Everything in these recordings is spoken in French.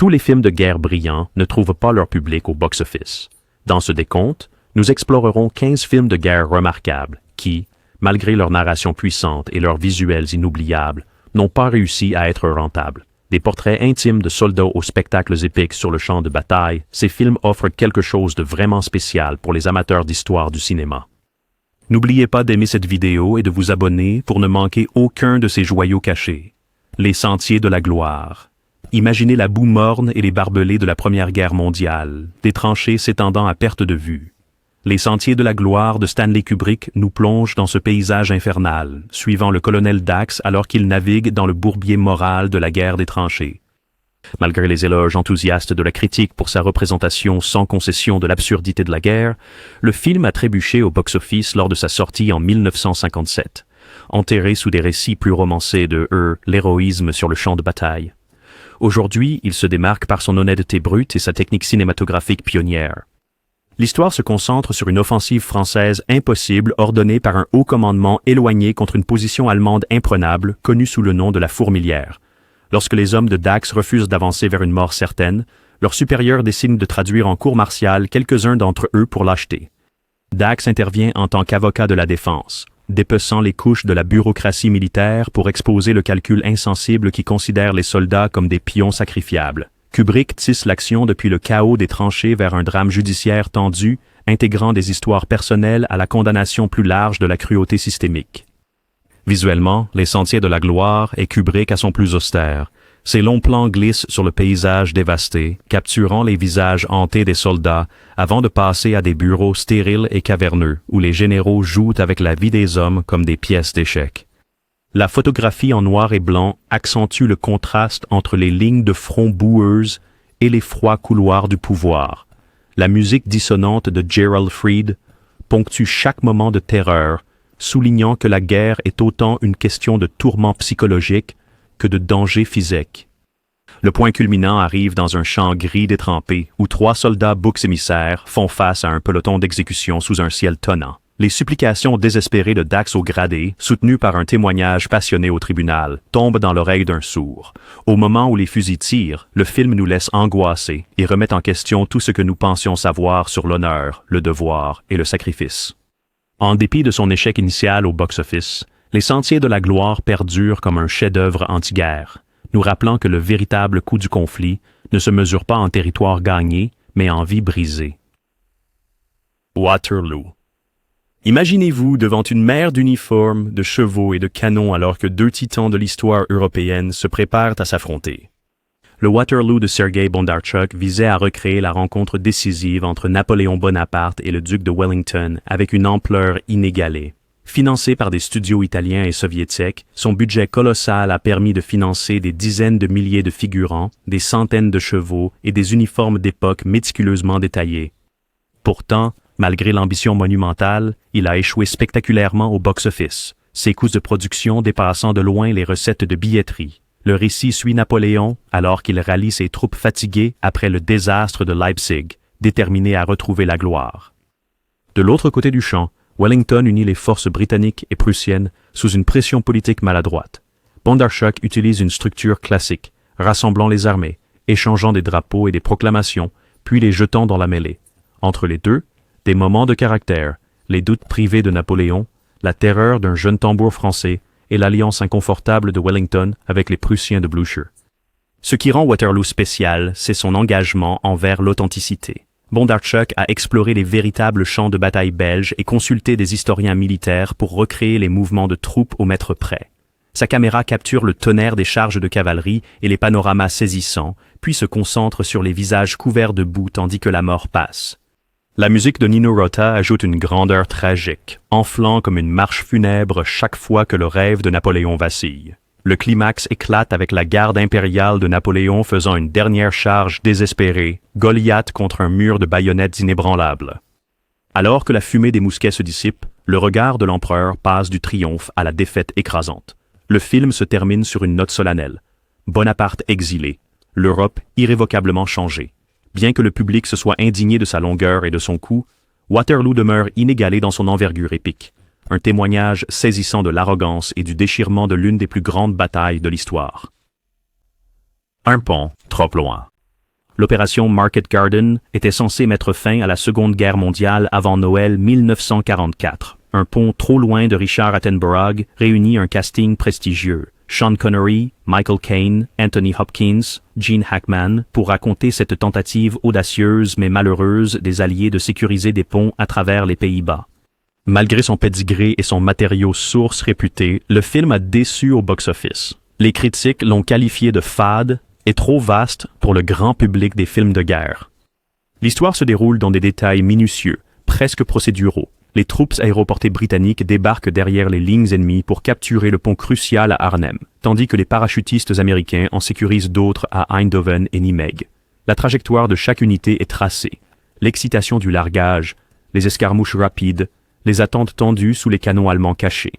Tous les films de guerre brillants ne trouvent pas leur public au box-office. Dans ce décompte, nous explorerons 15 films de guerre remarquables qui, malgré leur narration puissante et leurs visuels inoubliables, n'ont pas réussi à être rentables. Des portraits intimes de soldats aux spectacles épiques sur le champ de bataille, ces films offrent quelque chose de vraiment spécial pour les amateurs d'histoire du cinéma. N'oubliez pas d'aimer cette vidéo et de vous abonner pour ne manquer aucun de ces joyaux cachés. Les sentiers de la gloire. Imaginez la boue morne et les barbelés de la Première Guerre mondiale, des tranchées s'étendant à perte de vue. Les sentiers de la gloire de Stanley Kubrick nous plongent dans ce paysage infernal, suivant le colonel Dax alors qu'il navigue dans le bourbier moral de la guerre des tranchées. Malgré les éloges enthousiastes de la critique pour sa représentation sans concession de l'absurdité de la guerre, le film a trébuché au box-office lors de sa sortie en 1957, enterré sous des récits plus romancés de l'héroïsme sur le champ de bataille. Aujourd'hui, il se démarque par son honnêteté brute et sa technique cinématographique pionnière. L'histoire se concentre sur une offensive française impossible ordonnée par un haut commandement éloigné contre une position allemande imprenable, connue sous le nom de la Fourmilière. Lorsque les hommes de Dax refusent d'avancer vers une mort certaine, leur supérieur décide de traduire en cour martiale quelques-uns d'entre eux pour lâcheté. Dax intervient en tant qu'avocat de la défense, dépeçant les couches de la bureaucratie militaire pour exposer le calcul insensible qui considère les soldats comme des pions sacrifiables. Kubrick tisse l'action depuis le chaos des tranchées vers un drame judiciaire tendu, intégrant des histoires personnelles à la condamnation plus large de la cruauté systémique. Visuellement, Les Sentiers de la gloire est Kubrick à son plus austère. Ses longs plans glissent sur le paysage dévasté, capturant les visages hantés des soldats, avant de passer à des bureaux stériles et caverneux, où les généraux jouent avec la vie des hommes comme des pièces d'échecs. La photographie en noir et blanc accentue le contraste entre les lignes de front boueuses et les froids couloirs du pouvoir. La musique dissonante de Gerald Fried ponctue chaque moment de terreur, soulignant que la guerre est autant une question de tourment psychologique que de danger physique. Le point culminant arrive dans un champ gris détrempé où 3 soldats boucs émissaires font face à un peloton d'exécution sous un ciel tonnant. Les supplications désespérées de Dax au gradé, soutenues par un témoignage passionné au tribunal, tombent dans l'oreille d'un sourd. Au moment où les fusils tirent, le film nous laisse angoissés et remet en question tout ce que nous pensions savoir sur l'honneur, le devoir et le sacrifice. En dépit de son échec initial au box-office, Les Sentiers de la gloire perdurent comme un chef-d'œuvre anti-guerre, nous rappelant que le véritable coût du conflit ne se mesure pas en territoire gagné, mais en vie brisée. Waterloo. Imaginez-vous devant une mer d'uniformes, de chevaux et de canons alors que 2 titans de l'histoire européenne se préparent à s'affronter. Le Waterloo de Sergei Bondarchuk visait à recréer la rencontre décisive entre Napoléon Bonaparte et le duc de Wellington avec une ampleur inégalée. Financé par des studios italiens et soviétiques, son budget colossal a permis de financer des dizaines de milliers de figurants, des centaines de chevaux et des uniformes d'époque méticuleusement détaillés. Pourtant, malgré l'ambition monumentale, il a échoué spectaculairement au box-office, ses coûts de production dépassant de loin les recettes de billetterie. Le récit suit Napoléon alors qu'il rallie ses troupes fatiguées après le désastre de Leipzig, déterminé à retrouver la gloire. De l'autre côté du champ, Wellington unit les forces britanniques et prussiennes sous une pression politique maladroite. Bondarchuk utilise une structure classique, rassemblant les armées, échangeant des drapeaux et des proclamations, puis les jetant dans la mêlée. Entre les deux, des moments de caractère, les doutes privés de Napoléon, la terreur d'un jeune tambour français et l'alliance inconfortable de Wellington avec les Prussiens de Blücher. Ce qui rend Waterloo spécial, c'est son engagement envers l'authenticité. Bondarchuk a exploré les véritables champs de bataille belges et consulté des historiens militaires pour recréer les mouvements de troupes au mètre près. Sa caméra capture le tonnerre des charges de cavalerie et les panoramas saisissants, puis se concentre sur les visages couverts de boue tandis que la mort passe. La musique de Nino Rota ajoute une grandeur tragique, enflant comme une marche funèbre chaque fois que le rêve de Napoléon vacille. Le climax éclate avec la garde impériale de Napoléon faisant une dernière charge désespérée, Goliath contre un mur de baïonnettes inébranlables. Alors que la fumée des mousquets se dissipe, le regard de l'empereur passe du triomphe à la défaite écrasante. Le film se termine sur une note solennelle. Bonaparte exilé, l'Europe irrévocablement changée. Bien que le public se soit indigné de sa longueur et de son coût, Waterloo demeure inégalé dans son envergure épique, un témoignage saisissant de l'arrogance et du déchirement de l'une des plus grandes batailles de l'histoire. Un pont trop loin. L'opération Market Garden était censée mettre fin à la Seconde Guerre mondiale avant Noël 1944. Un pont trop loin de Richard Attenborough réunit un casting prestigieux. Sean Connery, Michael Caine, Anthony Hopkins, Gene Hackman, pour raconter cette tentative audacieuse mais malheureuse des Alliés de sécuriser des ponts à travers les Pays-Bas. Malgré son pédigré et son matériau source réputé, le film a déçu au box-office. Les critiques l'ont qualifié de fade et trop vaste pour le grand public des films de guerre. L'histoire se déroule dans des détails minutieux, presque procéduraux. Les troupes aéroportées britanniques débarquent derrière les lignes ennemies pour capturer le pont crucial à Arnhem, tandis que les parachutistes américains en sécurisent d'autres à Eindhoven et Nimègue. La trajectoire de chaque unité est tracée. L'excitation du largage, les escarmouches rapides, les attentes tendues sous les canons allemands cachés.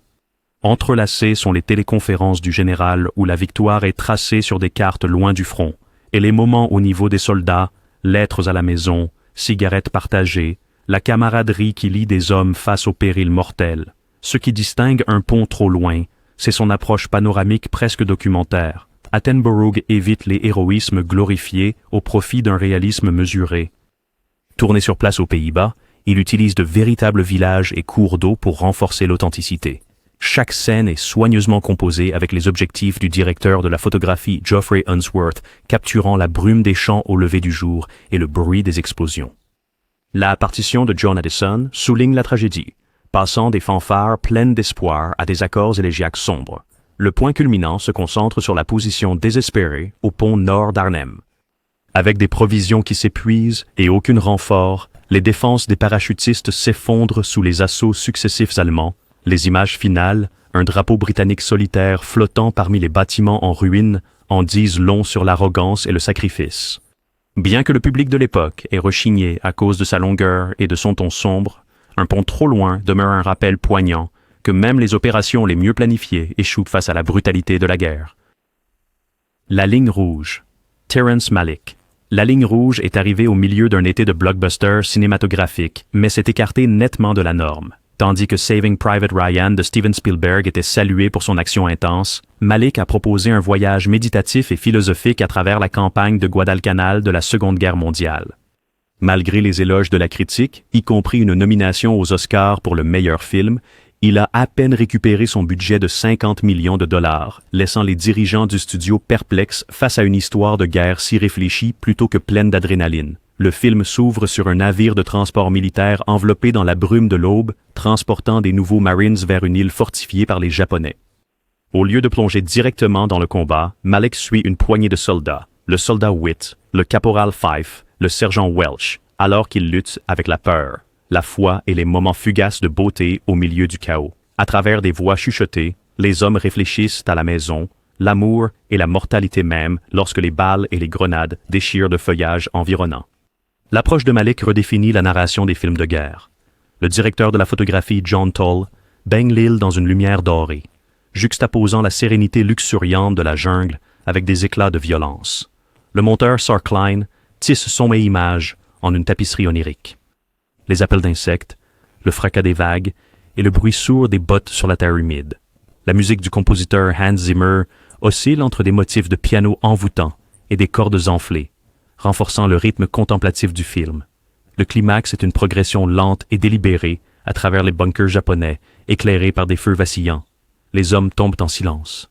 Entrelacées sont les téléconférences du général où la victoire est tracée sur des cartes loin du front, et les moments au niveau des soldats, lettres à la maison, cigarettes partagées, la camaraderie qui lie des hommes face au péril mortel. Ce qui distingue un pont trop loin, c'est son approche panoramique presque documentaire. Attenborough évite les héroïsmes glorifiés au profit d'un réalisme mesuré. Tourné sur place aux Pays-Bas, il utilise de véritables villages et cours d'eau pour renforcer l'authenticité. Chaque scène est soigneusement composée avec les objectifs du directeur de la photographie Geoffrey Unsworth, capturant la brume des champs au lever du jour et le bruit des explosions. La partition de John Addison souligne la tragédie, passant des fanfares pleines d'espoir à des accords élégiaques sombres. Le point culminant se concentre sur la position désespérée au pont nord d'Arnhem. Avec des provisions qui s'épuisent et aucun renfort, les défenses des parachutistes s'effondrent sous les assauts successifs allemands. Les images finales, un drapeau britannique solitaire flottant parmi les bâtiments en ruine, en disent long sur l'arrogance et le sacrifice. Bien que le public de l'époque ait rechigné à cause de sa longueur et de son ton sombre, un pont trop loin demeure un rappel poignant que même les opérations les mieux planifiées échouent face à la brutalité de la guerre. La ligne rouge. Terrence Malick. La ligne rouge est arrivée au milieu d'un été de blockbuster cinématographique, mais s'est écartée nettement de la norme. Tandis que Saving Private Ryan de Steven Spielberg était salué pour son action intense, Malick a proposé un voyage méditatif et philosophique à travers la campagne de Guadalcanal de la Seconde Guerre mondiale. Malgré les éloges de la critique, y compris une nomination aux Oscars pour le meilleur film, il a à peine récupéré son budget de 50 millions de dollars, laissant les dirigeants du studio perplexes face à une histoire de guerre si réfléchie plutôt que pleine d'adrénaline. Le film s'ouvre sur un navire de transport militaire enveloppé dans la brume de l'aube, transportant des nouveaux Marines vers une île fortifiée par les Japonais. Au lieu de plonger directement dans le combat, Malick suit une poignée de soldats, le soldat Witt, le caporal Fife, le sergent Welch, alors qu'ils luttent avec la peur, la foi et les moments fugaces de beauté au milieu du chaos. À travers des voix chuchotées, les hommes réfléchissent à la maison, l'amour et la mortalité même lorsque les balles et les grenades déchirent le feuillage environnant. L'approche de Malick redéfinit la narration des films de guerre. Le directeur de la photographie John Toll baigne l'île dans une lumière dorée, juxtaposant la sérénité luxuriante de la jungle avec des éclats de violence. Le monteur Sark Klein tisse son et images en une tapisserie onirique. Les appels d'insectes, le fracas des vagues et le bruit sourd des bottes sur la terre humide. La musique du compositeur Hans Zimmer oscille entre des motifs de piano envoûtants et des cordes enflées, renforçant le rythme contemplatif du film. Le climax est une progression lente et délibérée à travers les bunkers japonais, éclairés par des feux vacillants. Les hommes tombent en silence.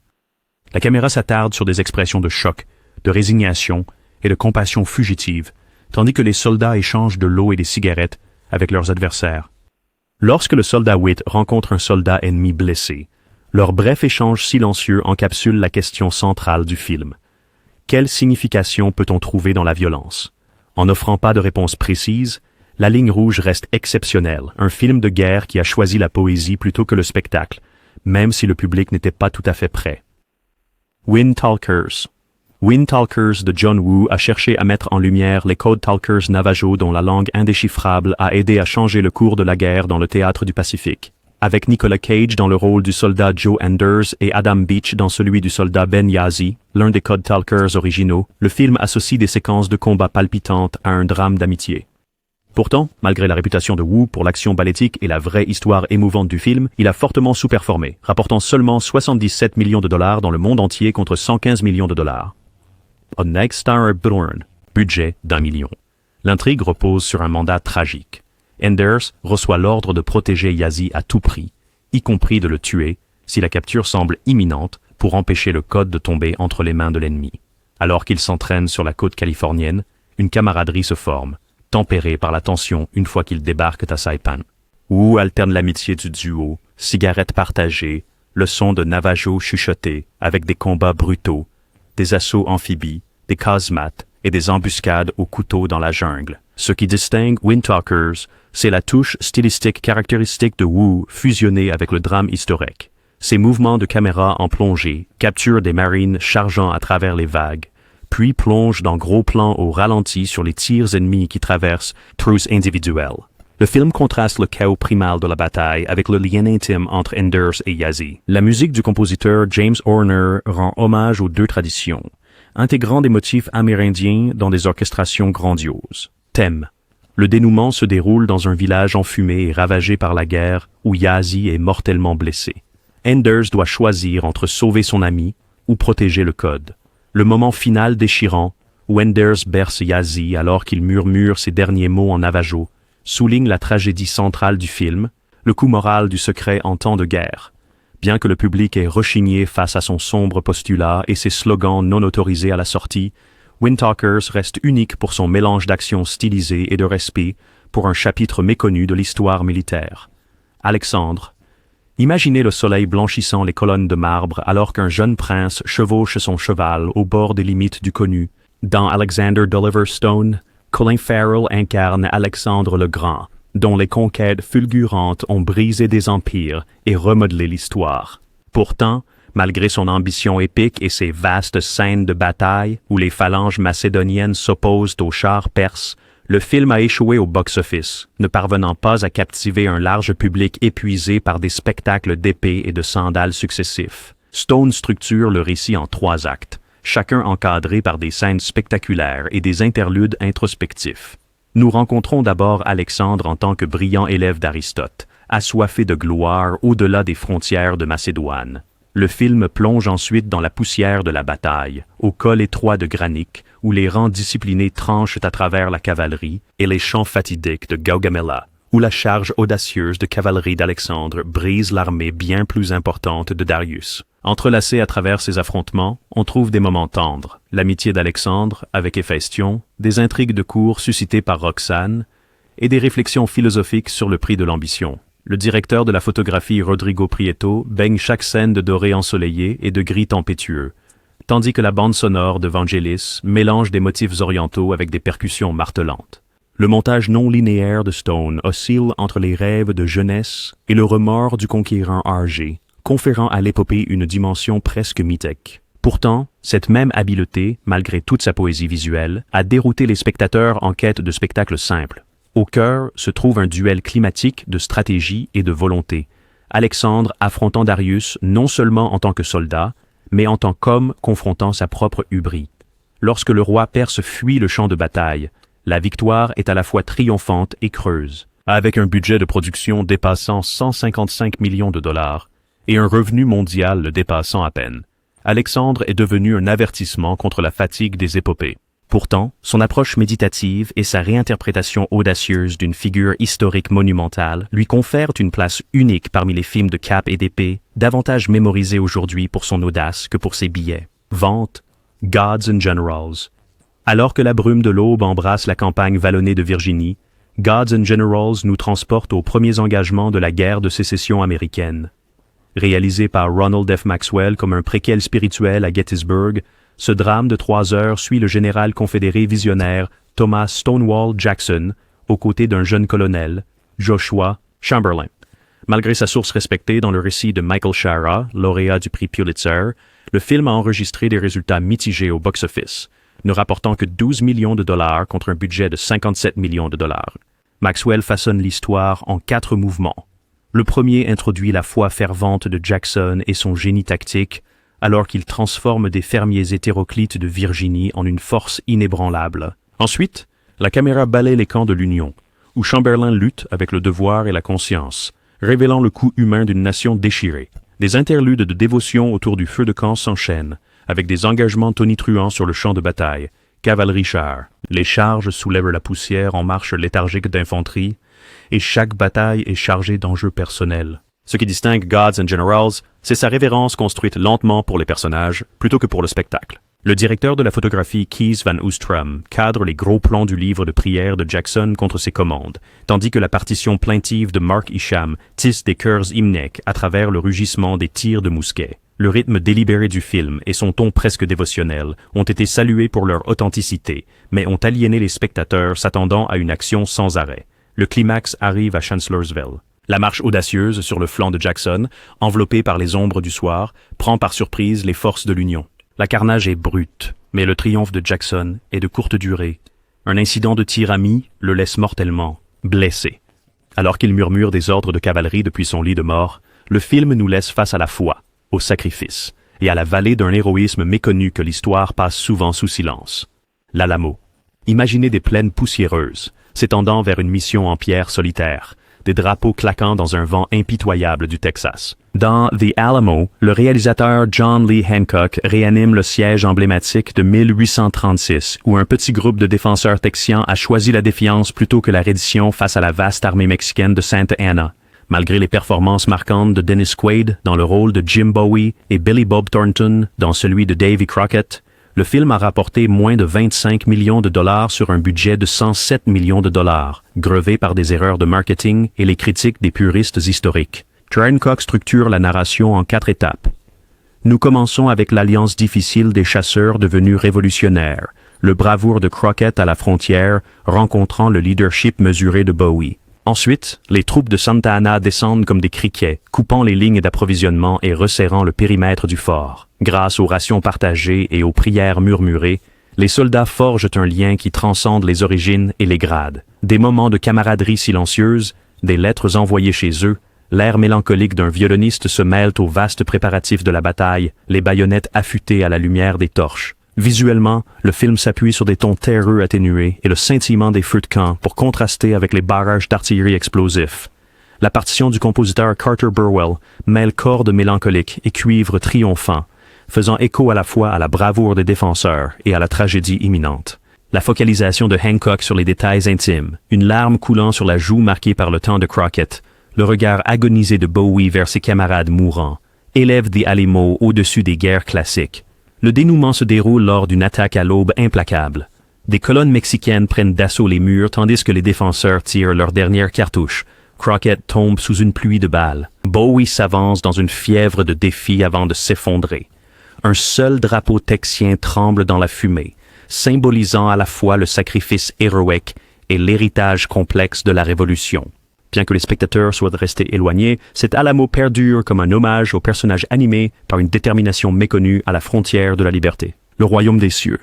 La caméra s'attarde sur des expressions de choc, de résignation et de compassion fugitive, tandis que les soldats échangent de l'eau et des cigarettes avec leurs adversaires. Lorsque le soldat Witt rencontre un soldat ennemi blessé, leur bref échange silencieux encapsule la question centrale du film. Quelle signification peut-on trouver dans la violence? En n'offrant pas de réponse précise, La ligne rouge reste exceptionnelle, un film de guerre qui a choisi la poésie plutôt que le spectacle, même si le public n'était pas tout à fait prêt. Wind Talkers. Wind Talkers de John Woo a cherché à mettre en lumière les Code Talkers Navajo dont la langue indéchiffrable a aidé à changer le cours de la guerre dans le théâtre du Pacifique. Avec Nicolas Cage dans le rôle du soldat Joe Anders et Adam Beach dans celui du soldat Ben Yazzie, l'un des Code Talkers originaux, le film associe des séquences de combat palpitantes à un drame d'amitié. Pourtant, malgré la réputation de Woo pour l'action ballétique et la vraie histoire émouvante du film, il a fortement sous-performé, rapportant seulement 77 millions de dollars dans le monde entier contre 115 millions de dollars. A Next Star Born. Budget d'1 million. L'intrigue repose sur un mandat tragique. Enders reçoit l'ordre de protéger Yazzie à tout prix, y compris de le tuer si la capture semble imminente pour empêcher le code de tomber entre les mains de l'ennemi. Alors qu'il s'entraîne sur la côte californienne, une camaraderie se forme, tempérée par la tension une fois qu'ils débarquent à Saipan, où alterne l'amitié du duo, cigarettes partagées, leçons de Navajo chuchotées avec des combats brutaux, des assauts amphibies, des casemates et des embuscades au couteau dans la jungle. Ce qui distingue Windtalkers, c'est la touche stylistique caractéristique de Woo fusionnée avec le drame historique. Ses mouvements de caméra en plongée capturent des marines chargeant à travers les vagues, puis plongent dans gros plans au ralenti sur les tirs ennemis qui traversent trousses individuelles. Le film contraste le chaos primal de la bataille avec le lien intime entre Enders et Yazzie. La musique du compositeur James Horner rend hommage aux deux traditions, intégrant des motifs amérindiens dans des orchestrations grandioses. Thème. Le dénouement se déroule dans un village enfumé et ravagé par la guerre où Yazzie est mortellement blessé. Enders doit choisir entre sauver son ami ou protéger le code. Le moment final déchirant, où Enders berce Yazzie alors qu'il murmure ses derniers mots en navajo, souligne la tragédie centrale du film, le coup moral du secret en temps de guerre. Bien que le public ait rechigné face à son sombre postulat et ses slogans non autorisés à la sortie, Windtalkers reste unique pour son mélange d'action stylisée et de respect pour un chapitre méconnu de l'histoire militaire. Alexandre. Imaginez le soleil blanchissant les colonnes de marbre alors qu'un jeune prince chevauche son cheval au bord des limites du connu. Dans Alexander d'Oliver Stone, Colin Farrell incarne Alexandre le Grand, dont les conquêtes fulgurantes ont brisé des empires et remodelé l'histoire. Pourtant, malgré son ambition épique et ses vastes scènes de bataille où les phalanges macédoniennes s'opposent aux chars perses, le film a échoué au box-office, ne parvenant pas à captiver un large public épuisé par des spectacles d'épées et de sandales successifs. Stone structure le récit en 3 actes, chacun encadré par des scènes spectaculaires et des interludes introspectifs. Nous rencontrons d'abord Alexandre en tant que brillant élève d'Aristote, assoiffé de gloire au-delà des frontières de Macédoine. Le film plonge ensuite dans la poussière de la bataille, au col étroit de Granic, où les rangs disciplinés tranchent à travers la cavalerie, et les champs fatidiques de Gaugamela, où la charge audacieuse de cavalerie d'Alexandre brise l'armée bien plus importante de Darius. Entrelacés à travers ces affrontements, on trouve des moments tendres, l'amitié d'Alexandre avec Héphaïstion, des intrigues de cour suscitées par Roxane, et des réflexions philosophiques sur le prix de l'ambition. Le directeur de la photographie Rodrigo Prieto baigne chaque scène de doré ensoleillé et de gris tempétueux, tandis que la bande sonore de Vangelis mélange des motifs orientaux avec des percussions martelantes. Le montage non linéaire de Stone oscille entre les rêves de jeunesse et le remords du conquérant âgé, conférant à l'épopée une dimension presque mythique. Pourtant, cette même habileté, malgré toute sa poésie visuelle, a dérouté les spectateurs en quête de spectacles simples. Au cœur se trouve un duel climatique de stratégie et de volonté. Alexandre affrontant Darius non seulement en tant que soldat, mais en tant qu'homme confrontant sa propre hubris. Lorsque le roi perse fuit le champ de bataille, la victoire est à la fois triomphante et creuse. Avec un budget de production dépassant 155 millions de dollars et un revenu mondial le dépassant à peine, Alexandre est devenu un avertissement contre la fatigue des épopées. Pourtant, son approche méditative et sa réinterprétation audacieuse d'une figure historique monumentale lui confèrent une place unique parmi les films de cap et d'épée, davantage mémorisés aujourd'hui pour son audace que pour ses billets. Vente, Gods and Generals. Alors que la brume de l'aube embrasse la campagne vallonnée de Virginie, Gods and Generals nous transporte aux premiers engagements de la guerre de sécession américaine. Réalisé par Ronald F. Maxwell comme un préquel spirituel à Gettysburg, ce drame de 3 heures suit le général confédéré visionnaire Thomas Stonewall Jackson aux côtés d'un jeune colonel, Joshua Chamberlain. Malgré sa source respectée dans le récit de Michael Shara, lauréat du prix Pulitzer, le film a enregistré des résultats mitigés au box-office, ne rapportant que 12 millions de dollars contre un budget de 57 millions de dollars. Maxwell façonne l'histoire en 4 mouvements. Le premier introduit la foi fervente de Jackson et son génie tactique, alors qu'il transforme des fermiers hétéroclites de Virginie en une force inébranlable. Ensuite, la caméra balaie les camps de l'Union, où Chamberlain lutte avec le devoir et la conscience, révélant le coût humain d'une nation déchirée. Des interludes de dévotion autour du feu de camp s'enchaînent, avec des engagements tonitruants sur le champ de bataille, cavalerie char, Les charges soulèvent la poussière en marche léthargique d'infanterie, et chaque bataille est chargée d'enjeux personnels. Ce qui distingue Gods and Generals, c'est sa révérence construite lentement pour les personnages, plutôt que pour le spectacle. Le directeur de la photographie Kees Van Oostrum cadre les gros plans du livre de prière de Jackson contre ses commandes, tandis que la partition plaintive de Mark Isham tisse des chœurs hymniques à travers le rugissement des tirs de mousquet. Le rythme délibéré du film et son ton presque dévotionnel ont été salués pour leur authenticité, mais ont aliéné les spectateurs s'attendant à une action sans arrêt. Le climax arrive à Chancellorsville. La marche audacieuse sur le flanc de Jackson, enveloppée par les ombres du soir, prend par surprise les forces de l'Union. La carnage est brute, mais le triomphe de Jackson est de courte durée. Un incident de tir ami le laisse mortellement blessé. Alors qu'il murmure des ordres de cavalerie depuis son lit de mort, le film nous laisse face à la foi, au sacrifice, et à la vallée d'un héroïsme méconnu que l'histoire passe souvent sous silence. L'Alamo. Imaginez des plaines poussiéreuses, s'étendant vers une mission en pierre solitaire, des drapeaux claquant dans un vent impitoyable du Texas. Dans The Alamo, le réalisateur John Lee Hancock réanime le siège emblématique de 1836, où un petit groupe de défenseurs texians a choisi la défiance plutôt que la reddition face à la vaste armée mexicaine de Santa Anna. Malgré les performances marquantes de Dennis Quaid dans le rôle de Jim Bowie et Billy Bob Thornton dans celui de Davy Crockett, le film a rapporté moins de 25 millions de dollars sur un budget de 107 millions de dollars, grevé par des erreurs de marketing et les critiques des puristes historiques. Hancock structure la narration en 4 étapes. Nous commençons avec l'alliance difficile des chasseurs devenus révolutionnaires, le bravoure de Crockett à la frontière rencontrant le leadership mesuré de Bowie. Ensuite, les troupes de Santa Anna descendent comme des criquets, coupant les lignes d'approvisionnement et resserrant le périmètre du fort. Grâce aux rations partagées et aux prières murmurées, les soldats forgent un lien qui transcende les origines et les grades. Des moments de camaraderie silencieuse, des lettres envoyées chez eux, l'air mélancolique d'un violoniste se mêle aux vastes préparatifs de la bataille, les baïonnettes affûtées à la lumière des torches. Visuellement, le film s'appuie sur des tons terreux atténués et le scintillement des feux de camp pour contraster avec les barrages d'artillerie explosifs. La partition du compositeur Carter Burwell mêle cordes mélancoliques et cuivres triomphants, faisant écho à la fois à la bravoure des défenseurs et à la tragédie imminente. La focalisation de Hancock sur les détails intimes, une larme coulant sur la joue marquée par le temps de Crockett, le regard agonisé de Bowie vers ses camarades mourants, élève The Alamo au-dessus des guerres classiques. Le dénouement se déroule lors d'une attaque à l'aube implacable. Des colonnes mexicaines prennent d'assaut les murs tandis que les défenseurs tirent leurs dernières cartouches. Crockett tombe sous une pluie de balles. Bowie s'avance dans une fièvre de défi avant de s'effondrer. Un seul drapeau texien tremble dans la fumée, symbolisant à la fois le sacrifice héroïque et l'héritage complexe de la Révolution. Bien que les spectateurs soient restés éloignés, cet Alamo perdure comme un hommage au personnage animé par une détermination méconnue à la frontière de la liberté. Le royaume des cieux.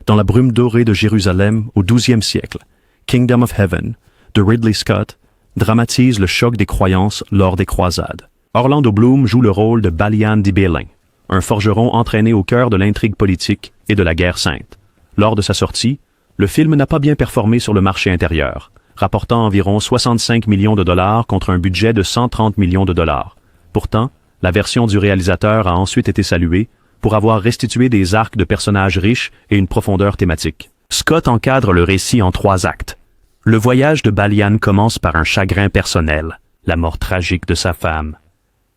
Dans la brume dorée de Jérusalem au XIIe siècle, Kingdom of Heaven, de Ridley Scott, dramatise le choc des croyances lors des croisades. Orlando Bloom joue le rôle de Balian d'Ibelin, un forgeron entraîné au cœur de l'intrigue politique et de la guerre sainte. Lors de sa sortie, le film n'a pas bien performé sur le marché intérieur, rapportant environ 65 millions de dollars contre un budget de 130 millions de dollars. Pourtant, la version du réalisateur a ensuite été saluée pour avoir restitué des arcs de personnages riches et une profondeur thématique. Scott encadre le récit en 3 actes. Le voyage de Balian commence par un chagrin personnel, la mort tragique de sa femme,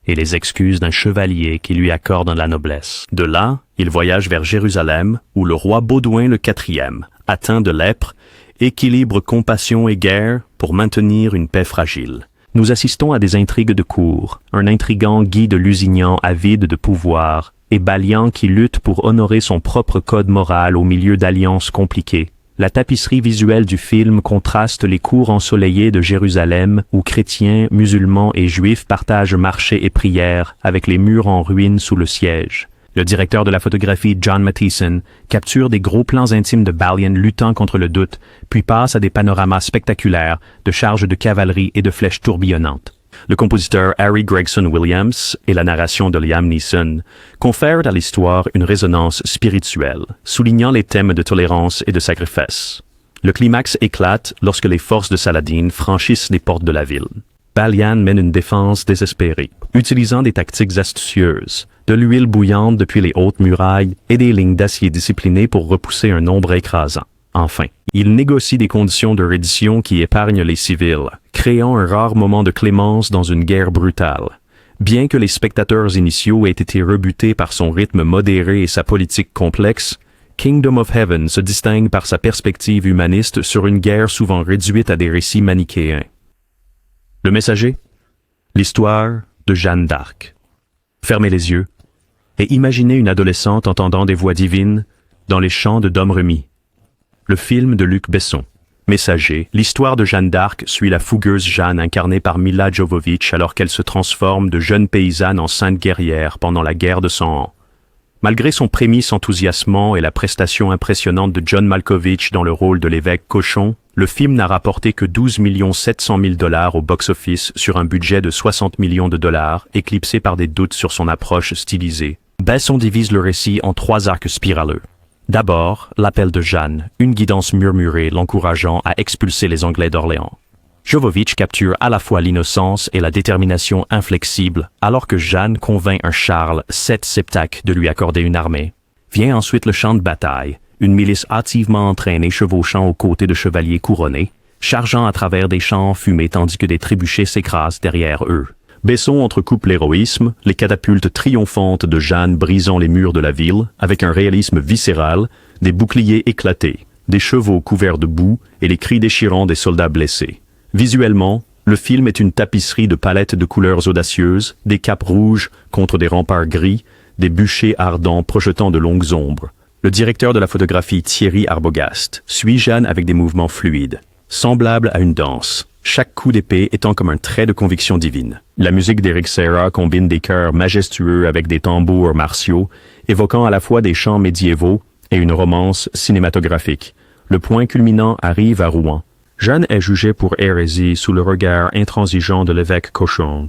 et les excuses d'un chevalier qui lui accorde la noblesse. De là, il voyage vers Jérusalem, où le roi Baudouin IV, atteint de lèpre, équilibre compassion et guerre pour maintenir une paix fragile. Nous assistons à des intrigues de cour, un intrigant Guy de Lusignan avide de pouvoir, et Balian qui lutte pour honorer son propre code moral au milieu d'alliances compliquées. La tapisserie visuelle du film contraste les cours ensoleillées de Jérusalem où chrétiens, musulmans et juifs partagent marché et prière avec les murs en ruine sous le siège. Le directeur de la photographie John Mathieson capture des gros plans intimes de Balian luttant contre le doute, puis passe à des panoramas spectaculaires de charges de cavalerie et de flèches tourbillonnantes. Le compositeur Harry Gregson Williams et la narration de Liam Neeson confèrent à l'histoire une résonance spirituelle, soulignant les thèmes de tolérance et de sacrifice. Le climax éclate lorsque les forces de Saladin franchissent les portes de la ville. Balian mène une défense désespérée, utilisant des tactiques astucieuses, de l'huile bouillante depuis les hautes murailles et des lignes d'acier disciplinées pour repousser un nombre écrasant. Enfin, il négocie des conditions de reddition qui épargnent les civils, créant un rare moment de clémence dans une guerre brutale. Bien que les spectateurs initiaux aient été rebutés par son rythme modéré et sa politique complexe, Kingdom of Heaven se distingue par sa perspective humaniste sur une guerre souvent réduite à des récits manichéens. Le messager? L'histoire de Jeanne d'Arc. Fermez les yeux et imaginez une adolescente entendant des voix divines dans les chants de Domremy. Le film de Luc Besson. Messager, l'histoire de Jeanne d'Arc suit la fougueuse Jeanne incarnée par Milla Jovovich alors qu'elle se transforme de jeune paysanne en sainte guerrière pendant la guerre de 100 ans. Malgré son prémisse enthousiasmant et la prestation impressionnante de John Malkovich dans le rôle de l'évêque Cochon, le film n'a rapporté que 12 700 000 $ au box-office sur un budget de 60 millions de dollars, éclipsé par des doutes sur son approche stylisée. Besson divise le récit en 3 arcs spiraleux. D'abord, l'appel de Jeanne, une guidance murmurée l'encourageant à expulser les Anglais d'Orléans. Jovovich capture à la fois l'innocence et la détermination inflexible, alors que Jeanne convainc un Charles VII Septac de lui accorder une armée. Vient ensuite le champ de bataille, une milice hâtivement entraînée chevauchant aux côtés de chevaliers couronnés, chargeant à travers des champs fumés tandis que des trébuchets s'écrasent derrière eux. Besson entrecoupe l'héroïsme, les catapultes triomphantes de Jeanne brisant les murs de la ville, avec un réalisme viscéral, des boucliers éclatés, des chevaux couverts de boue et les cris déchirants des soldats blessés. Visuellement, le film est une tapisserie de palettes de couleurs audacieuses, des capes rouges contre des remparts gris, des bûchers ardents projetant de longues ombres. Le directeur de la photographie Thierry Arbogast suit Jeanne avec des mouvements fluides, semblables à une danse, chaque coup d'épée étant comme un trait de conviction divine. La musique d'Eric Serra combine des chœurs majestueux avec des tambours martiaux, évoquant à la fois des chants médiévaux et une romance cinématographique. Le point culminant arrive à Rouen. Jeanne est jugée pour hérésie sous le regard intransigeant de l'évêque Cochon.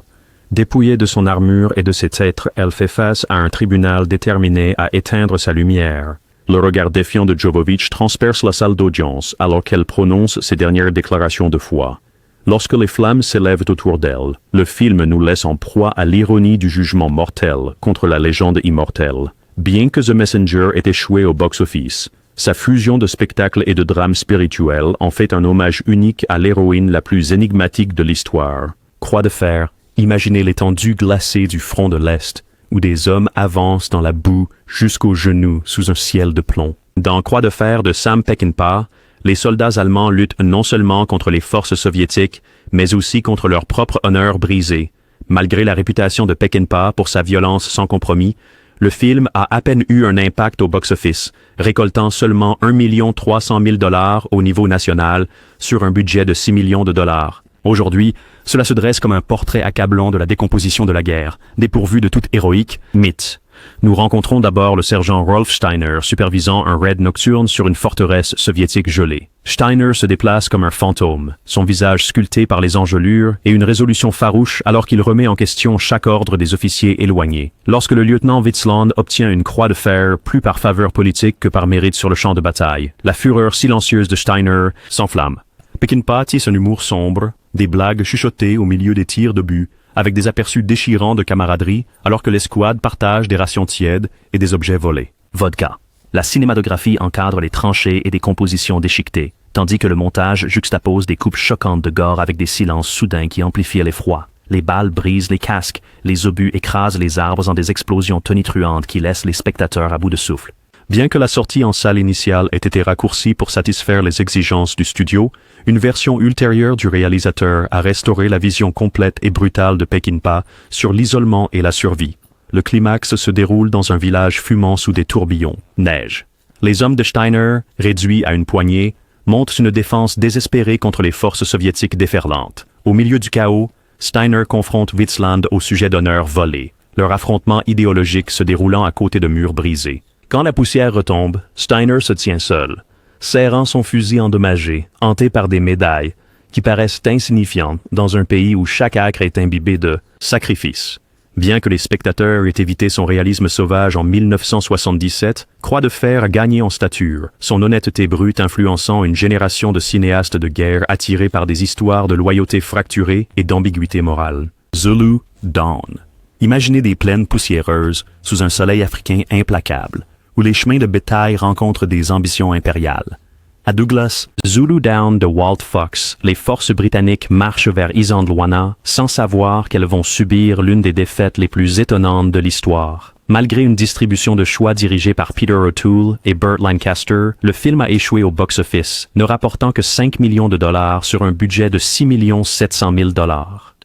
Dépouillée de son armure et de ses têtres, elle fait face à un tribunal déterminé à éteindre sa lumière. Le regard défiant de Jovovich transperce la salle d'audience alors qu'elle prononce ses dernières déclarations de foi. Lorsque les flammes s'élèvent autour d'elle, le film nous laisse en proie à l'ironie du jugement mortel contre la légende immortelle. Bien que The Messenger ait échoué au box-office, sa fusion de spectacle et de drame spirituel en fait un hommage unique à l'héroïne la plus énigmatique de l'histoire. Croix de fer, imaginez l'étendue glacée du front de l'Est, où des hommes avancent dans la boue jusqu'aux genoux sous un ciel de plomb. Dans Croix de fer de Sam Peckinpah, les soldats allemands luttent non seulement contre les forces soviétiques, mais aussi contre leur propre honneur brisé. Malgré la réputation de Peckinpah pour sa violence sans compromis, le film a à peine eu un impact au box-office, récoltant seulement 1 300 000 $ au niveau national sur un budget de 6 millions de dollars. Aujourd'hui, cela se dresse comme un portrait accablant de la décomposition de la guerre, dépourvu de toute héroïque mythe. Nous rencontrons d'abord le sergent Rolf Steiner supervisant un raid nocturne sur une forteresse soviétique gelée. Steiner se déplace comme un fantôme, son visage sculpté par les engelures et une résolution farouche alors qu'il remet en question chaque ordre des officiers éloignés. Lorsque le lieutenant Witzland obtient une croix de fer plus par faveur politique que par mérite sur le champ de bataille, la fureur silencieuse de Steiner s'enflamme. Peckinpah tisse un humour sombre, des blagues chuchotées au milieu des tirs d'obus, avec des aperçus déchirants de camaraderie, alors que l'escouade partage des rations tièdes et des objets volés. Vodka. La cinématographie encadre les tranchées et des compositions déchiquetées, tandis que le montage juxtapose des coupes choquantes de gore avec des silences soudains qui amplifient l'effroi. Les balles brisent les casques, les obus écrasent les arbres en des explosions tonitruantes qui laissent les spectateurs à bout de souffle. Bien que la sortie en salle initiale ait été raccourcie pour satisfaire les exigences du studio, une version ultérieure du réalisateur a restauré la vision complète et brutale de Peckinpah sur l'isolement et la survie. Le climax se déroule dans un village fumant sous des tourbillons. Neige. Les hommes de Steiner, réduits à une poignée, montent une défense désespérée contre les forces soviétiques déferlantes. Au milieu du chaos, Steiner confronte Witzland au sujet d'honneur volé, leur affrontement idéologique se déroulant à côté de murs brisés. Quand la poussière retombe, Steiner se tient seul, serrant son fusil endommagé, hanté par des médailles, qui paraissent insignifiantes dans un pays où chaque acre est imbibé de sacrifice. Bien que les spectateurs aient évité son réalisme sauvage en 1977, Croix de fer a gagné en stature, son honnêteté brute influençant une génération de cinéastes de guerre attirés par des histoires de loyauté fracturée et d'ambiguïté morale. Zulu Dawn. Imaginez des plaines poussiéreuses sous un soleil africain implacable, où les chemins de bétail rencontrent des ambitions impériales. À Douglas, Zulu Down de Walt Fox, les forces britanniques marchent vers Isandlwana sans savoir qu'elles vont subir l'une des défaites les plus étonnantes de l'histoire. Malgré une distribution de choix dirigée par Peter O'Toole et Burt Lancaster, le film a échoué au box-office, ne rapportant que 5 millions de dollars sur un budget de 6 700 000 dollars.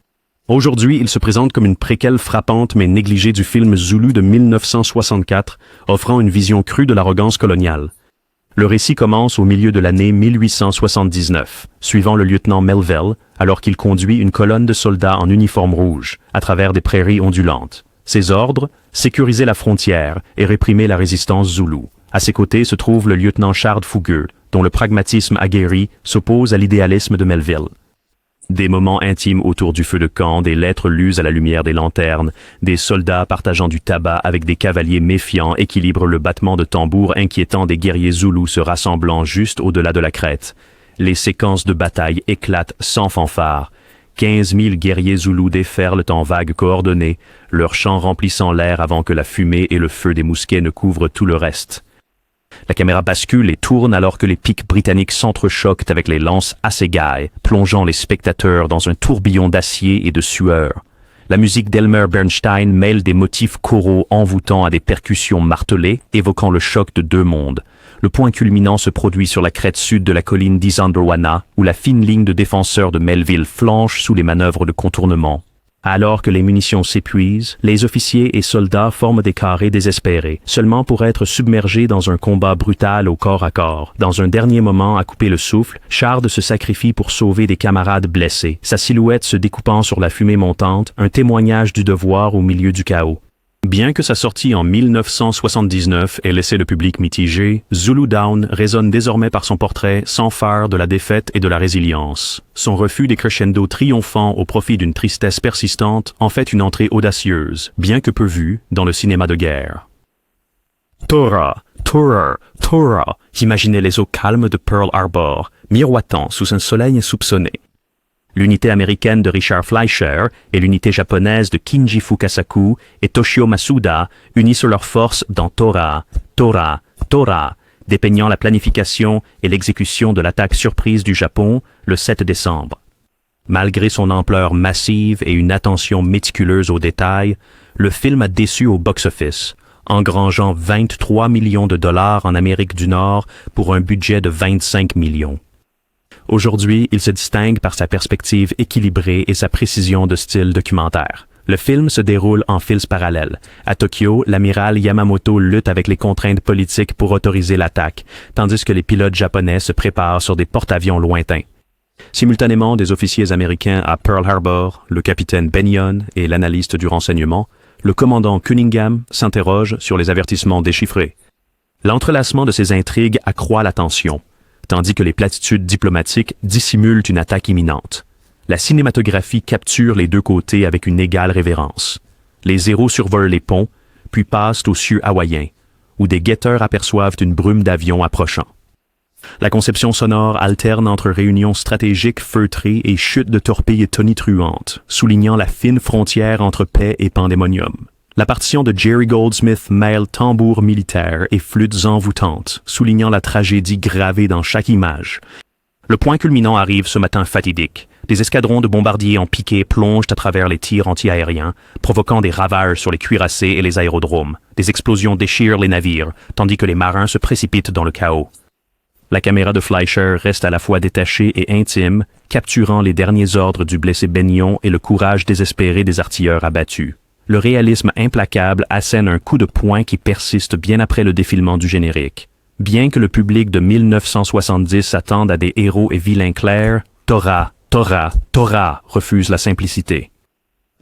Aujourd'hui, il se présente comme une préquelle frappante mais négligée du film Zulu de 1964, offrant une vision crue de l'arrogance coloniale. Le récit commence au milieu de l'année 1879, suivant le lieutenant Melville, alors qu'il conduit une colonne de soldats en uniforme rouge, à travers des prairies ondulantes. Ses ordres, sécuriser la frontière et réprimer la résistance zoulou. À ses côtés se trouve le lieutenant Chard Fougueux, dont le pragmatisme aguerri s'oppose à l'idéalisme de Melville. Des moments intimes autour du feu de camp, des lettres lues à la lumière des lanternes, des soldats partageant du tabac avec des cavaliers méfiants équilibrent le battement de tambour inquiétant des guerriers zoulous se rassemblant juste au-delà de la crête. Les séquences de bataille éclatent sans fanfare. 15 000 guerriers zoulous déferlent en vagues coordonnées, leurs chants remplissant l'air avant que la fumée et le feu des mousquets ne couvrent tout le reste. La caméra bascule et tourne alors que les pics britanniques s'entrechoquent avec les lances assegai, plongeant les spectateurs dans un tourbillon d'acier et de sueur. La musique d'Elmer Bernstein mêle des motifs choraux envoûtants à des percussions martelées, évoquant le choc de deux mondes. Le point culminant se produit sur la crête sud de la colline d'Isandlwana, où la fine ligne de défenseurs de Melville flanche sous les manœuvres de contournement. Alors que les munitions s'épuisent, les officiers et soldats forment des carrés désespérés, seulement pour être submergés dans un combat brutal au corps à corps. Dans un dernier moment à couper le souffle, Chard se sacrifie pour sauver des camarades blessés, sa silhouette se découpant sur la fumée montante, un témoignage du devoir au milieu du chaos. Bien que sa sortie en 1979 ait laissé le public mitigé, Zulu Down résonne désormais par son portrait sans phare de la défaite et de la résilience. Son refus des crescendos triomphants au profit d'une tristesse persistante en fait une entrée audacieuse, bien que peu vue, dans le cinéma de guerre. Tora, Tora, Tora, imaginez les eaux calmes de Pearl Harbor, miroitant sous un soleil insoupçonné. L'unité américaine de Richard Fleischer et l'unité japonaise de Kinji Fukasaku et Toshio Masuda unissent leurs forces dans Tora, Tora, Tora, dépeignant la planification et l'exécution de l'attaque surprise du Japon le 7 décembre. Malgré son ampleur massive et une attention méticuleuse aux détails, le film a déçu au box-office, engrangeant 23 millions de dollars en Amérique du Nord pour un budget de 25 millions. Aujourd'hui, il se distingue par sa perspective équilibrée et sa précision de style documentaire. Le film se déroule en files parallèles. À Tokyo, l'amiral Yamamoto lutte avec les contraintes politiques pour autoriser l'attaque, tandis que les pilotes japonais se préparent sur des porte-avions lointains. Simultanément, des officiers américains à Pearl Harbor, le capitaine Bennion et l'analyste du renseignement, le commandant Cunningham s'interroge sur les avertissements déchiffrés. L'entrelacement de ces intrigues accroît la tension, tandis que les platitudes diplomatiques dissimulent une attaque imminente. La cinématographie capture les deux côtés avec une égale révérence. Les héros survolent les ponts, puis passent aux cieux hawaïens, où des guetteurs aperçoivent une brume d'avions approchant. La conception sonore alterne entre réunions stratégiques feutrées et chutes de torpilles tonitruantes, soulignant la fine frontière entre paix et pandémonium. La partition de Jerry Goldsmith mêle tambours militaires et flûtes envoûtantes, soulignant la tragédie gravée dans chaque image. Le point culminant arrive ce matin fatidique. Des escadrons de bombardiers en piqué plongent à travers les tirs anti-aériens, provoquant des ravages sur les cuirassés et les aérodromes. Des explosions déchirent les navires, tandis que les marins se précipitent dans le chaos. La caméra de Fleischer reste à la fois détachée et intime, capturant les derniers ordres du blessé Bennion et le courage désespéré des artilleurs abattus. Le réalisme implacable assène un coup de poing qui persiste bien après le défilement du générique. Bien que le public de 1970 s'attende à des héros et vilains clairs, Tora, Tora, Tora refuse la simplicité.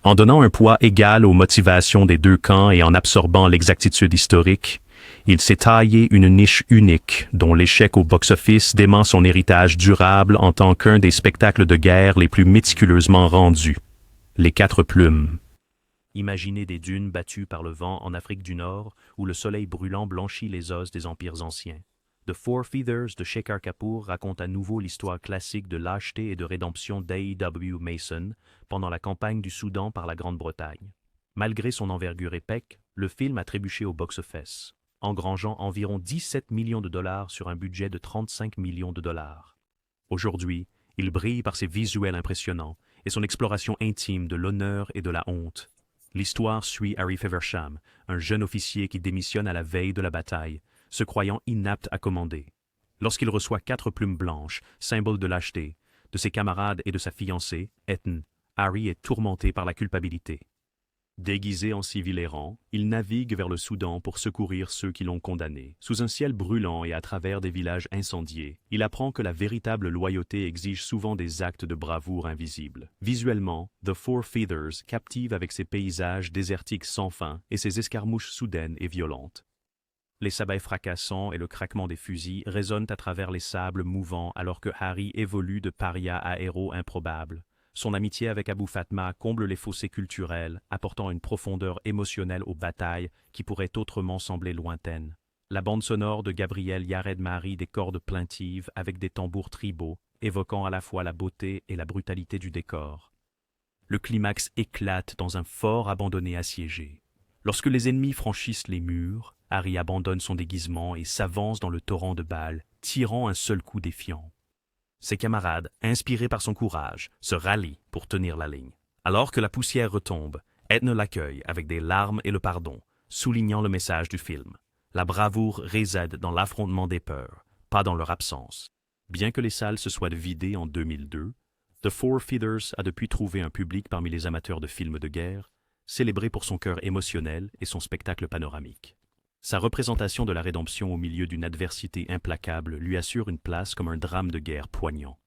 En donnant un poids égal aux motivations des deux camps et en absorbant l'exactitude historique, il s'est taillé une niche unique dont l'échec au box-office dément son héritage durable en tant qu'un des spectacles de guerre les plus méticuleusement rendus. Les quatre plumes. Imaginez des dunes battues par le vent en Afrique du Nord où le soleil brûlant blanchit les os des empires anciens. The Four Feathers de Shekhar Kapur raconte à nouveau l'histoire classique de lâcheté et de rédemption d'A.E.W. Mason pendant la campagne du Soudan par la Grande-Bretagne. Malgré son envergure épique, le film a trébuché au box-office. engrangeant environ 17 millions de dollars sur un budget de 35 millions de dollars. Aujourd'hui, il brille par ses visuels impressionnants et son exploration intime de l'honneur et de la honte. L'histoire suit Harry Feversham, un jeune officier qui démissionne à la veille de la bataille, se croyant inapte à commander. Lorsqu'il reçoit 4 plumes blanches, symbole de lâcheté, de ses camarades et de sa fiancée, Ethne, Harry est tourmenté par la culpabilité. Déguisé en civil errant, il navigue vers le Soudan pour secourir ceux qui l'ont condamné. Sous un ciel brûlant et à travers des villages incendiés, il apprend que la véritable loyauté exige souvent des actes de bravoure invisibles. Visuellement, The Four Feathers captive avec ses paysages désertiques sans fin et ses escarmouches soudaines et violentes. Les sabots fracassants et le craquement des fusils résonnent à travers les sables mouvants alors que Harry évolue de paria à héros improbable. Son amitié avec Abou Fatma comble les fossés culturels, apportant une profondeur émotionnelle aux batailles qui pourraient autrement sembler lointaines. La bande sonore de Gabriel Yared Marie des cordes plaintives avec des tambours tribaux, évoquant à la fois la beauté et la brutalité du décor. Le climax éclate dans un fort abandonné assiégé. Lorsque les ennemis franchissent les murs, Harry abandonne son déguisement et s'avance dans le torrent de balles, tirant un seul coup défiant. Ses camarades, inspirés par son courage, se rallient pour tenir la ligne. Alors que la poussière retombe, Ethne l'accueille avec des larmes et le pardon, soulignant le message du film. La bravoure réside dans l'affrontement des peurs, pas dans leur absence. Bien que les salles se soient vidées en 2002, The Four Feathers a depuis trouvé un public parmi les amateurs de films de guerre, célébré pour son cœur émotionnel et son spectacle panoramique. Sa représentation de la rédemption au milieu d'une adversité implacable lui assure une place comme un drame de guerre poignant.